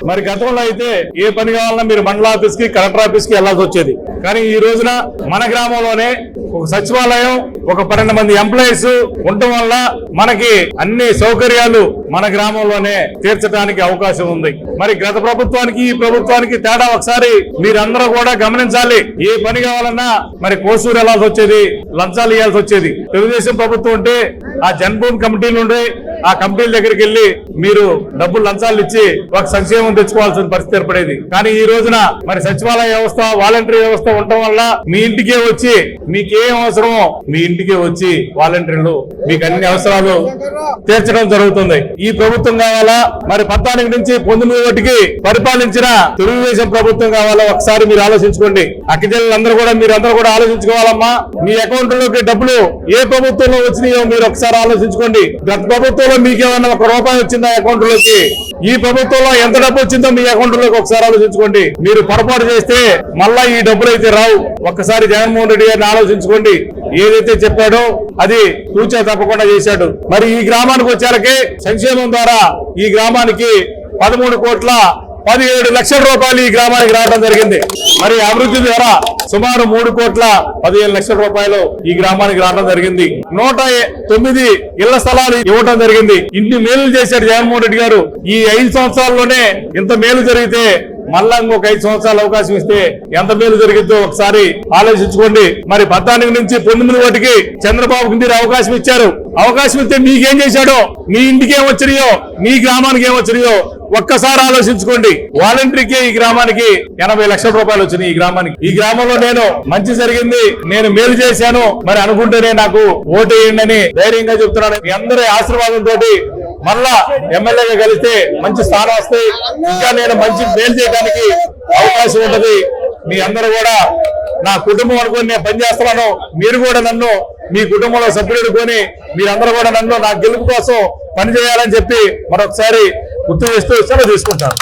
మరి గతంలో అయితే ఏ పని కావాలన్నా మీరు మండల ఆఫీస్ కి కలెక్టర్ ఆఫీస్ కి వెళ్లాల్సి వచ్చేది. కానీ ఈ రోజున మన గ్రామంలోనే ఒక సచివాలయం, ఒక 12 మంది ఎంప్లాయీస్ ఉండటం వల్ల మనకి అన్ని సౌకర్యాలు మన గ్రామంలోనే తీర్చడానికి అవకాశం ఉంది. మరి గత ప్రభుత్వానికి ఈ ప్రభుత్వానికి తేడా ఒకసారి మీరందరూ కూడా గమనించాలి. ఏ పని కావాలన్నా మరి కోసూరు వెళ్లాల్సి వచ్చేది, లంచాలు ఇవ్వాల్సి వచ్చేది. తెలుగుదేశం ప్రభుత్వం ఉంటే ఆ జన్మభూమి కమిటీలు ఉండే ఆ కమిటీల దగ్గరికి వెళ్లి మీరు డబ్బులు లంచాలు ఇచ్చి ఒక సంక్షేమం తెచ్చుకోవాల్సిన పరిస్థితి ఏర్పడేది. కానీ ఈ రోజున మరి సచివాలయ వ్యవస్థ, వాలంటరీ వ్యవస్థ ఉండటం వల్ల మీ ఇంటికే వచ్చి మీకేం అవసరమో మీ ఇంటికే వచ్చి వాలంటీర్లు మీకు అన్ని అవసరాలు తీర్చడం జరుగుతుంది. ఈ ప్రభుత్వం కావాలా, మరి 14 నుంచి 19 ఒకటికి పరిపాలించిన తెలుగుదేశం ప్రభుత్వం కావాలా? ఒకసారి మీరు ఆలోచించుకోండి. అక్కజల్లందరూ కూడా మీరందరూ కూడా ఆలోచించుకోవాలమ్మా. మీ అకౌంట్ లోకి డబ్బులు ఏ ప్రభుత్వంలో వచ్చినాయో మీరు ఒకసారి ఆలోచించుకోండి. గత ప్రభుత్వంలో మీకేమన్నా ₹1 వచ్చిందా అకౌంట్ లోకి? ఈ ప్రభుత్వంలో ఎంత డబ్బు వచ్చిందో మీ అకౌంట్ లోకి ఒకసారి ఆలోచించుకోండి. మీరు పొరపాటు చేస్తే మళ్ళా ఈ డబ్బులు అయితే రావు. ఒక్కసారి జగన్మోహన్ రెడ్డి గారిని ఆలోచించుకోండి. ఏదైతే చెప్పాడో అది తూచా తప్పకుండా చేశాడు. మరి ఈ గ్రామానికి వచ్చారకే సంక్షేమం ద్వారా ఈ గ్రామానికి 13,17,00,000 రూపాయలు ఈ గ్రామానికి రావడం జరిగింది. మరి అభివృద్ధి ద్వారా సుమారు 3,15,00,000 రూపాయలు ఈ గ్రామానికి రావడం జరిగింది. 109 ఇళ్ల స్థలాలు ఇవ్వడం జరిగింది. ఇన్ని మేలు చేశాడు జగన్మోహన్ రెడ్డి గారు. ఈ 5 సంవత్సరాల్లోనే ఇంత మేలు జరిగితే మళ్ళా ఇంకొక 5 సంవత్సరాలు అవకాశం ఇస్తే ఎంత మేలు జరిగిద్దో ఒకసారి ఆలోచించుకోండి. మరి 14 నుంచి 19 ఒకటికి చంద్రబాబుకి మీరు అవకాశం ఇచ్చారు. అవకాశం ఇస్తే మీకేం చేశాడో, మీ ఇంటికి ఏమొచ్చినాయో, మీ గ్రామానికి ఏమొచ్చినాయో ఒక్కసారి ఆలోచించుకోండి. వాలంటీర్కే ఈ గ్రామానికి 80 లక్షల రూపాయలు వచ్చినాయి. ఈ గ్రామానికి, ఈ గ్రామంలో నేను మంచి జరిగింది, నేను మేలు చేశాను మరి అనుకుంటేనే నాకు ఓటేయండి అని ధైర్యంగా చెప్తున్నాను. మీ అందరి ఆశీర్వాదంతో మళ్ళా ఎమ్మెల్యేగా కలిస్తే మంచి స్థానం వస్తాయి. ఇంకా నేను మంచి మేలు చేయడానికి అవకాశం ఉంటది. మీ అందరూ కూడా నా కుటుంబం అనుకుని నేను పనిచేస్తున్నాను. మీరు కూడా నన్ను మీ కుటుంబంలో సభ్యులు కొని మీరందరూ కూడా నన్ను నా గెలుపు కోసం పనిచేయాలని చెప్పి మరొకసారి గుర్తు చేస్తూ సెలవు తీసుకుంటాను.